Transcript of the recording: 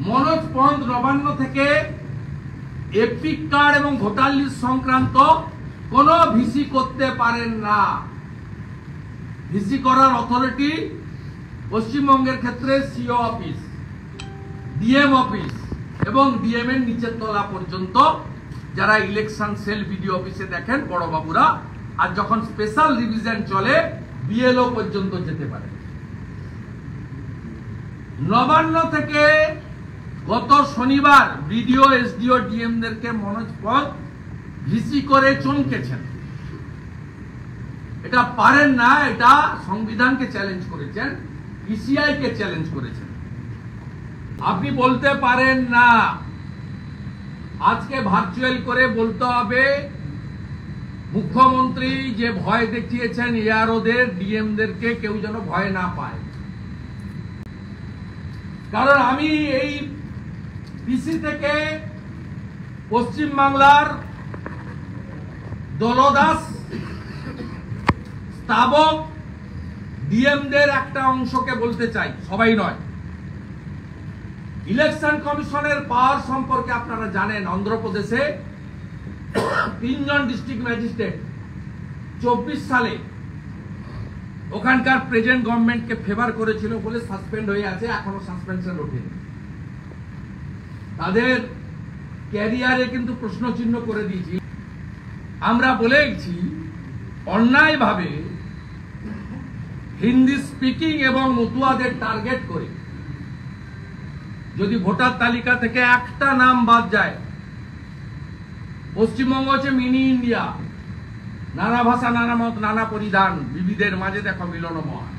মনোজ পন্থ নবান্ন থেকে epic card এবং voter list সংক্রান্ত কোনো ভিসি করতে পারেন না। ভিসি করার অথরিটি পশ্চিমবঙ্গের ক্ষেত্রে সিও অফিস, ডিএম অফিস এবং ডিএম এর নিচের তলা পর্যন্ত, যারা ইলেকশন সেল বিডিও অফিসে দেখেন বড় বাবুরা, আর যখন স্পেশাল রিভিশন চলে বিএলও পর্যন্ত যেতে পারে। নবান্ন থেকে গত শনিবার বিডিও, এসডিও, ডিএম দেরকে মনোজ পন্থ ভিসি করে চমকেছেন। এটা পারেন না, এটা সংবিধানকে চ্যালেঞ্জ করেছেন, ইসিআই কে চ্যালেঞ্জ করেছেন। আপনি বলতে পারেন না, আজকে ভার্চুয়াল করে বলতে হবে মুখ্যমন্ত্রী যে ভয় দেখিয়েছেন এআরওদের, ডিএমদেরকে কেউ যেন ভয় না পায়। কারণ আমি এই পিসি থেকে পশ্চিমবাংলার দলদাস স্থাবক ডিএমদের একটা অংশকে বলতে চাই, সবাই নয়। ইলেকশন কমিশনের পাওয়ার সম্পর্কে আপনারা জানেন, অন্ধ্রপ্রদেশে 3 জন ডিস্ট্রিক্ট ম্যাজিস্ট্রেট 24 সালে ওখানকার প্রেজেন্ট গভর্নমেন্টকে ফেভার করেছিল বলে সাসপেন্ড হয়ে আছে, এখনো সাসপেনশন ওঠেনি। তাদের ক্যারিয়ারে কিন্তু প্রশ্ন চিহ্ন করে দিয়েছি। আমরা বলেছি অন্যায়ভাবে হিন্দি স্পিকিং এবং মতুয়াদের টার্গেট করে যদি ভোটার তালিকা থেকে একটা নাম বাদ যায়, পশ্চিমবঙ্গ হচ্ছে মিনি ইন্ডিয়া, নানা ভাষা, নানা মত, নানা পরিধান, বিবিধের মাঝে দেখো মিলনময়।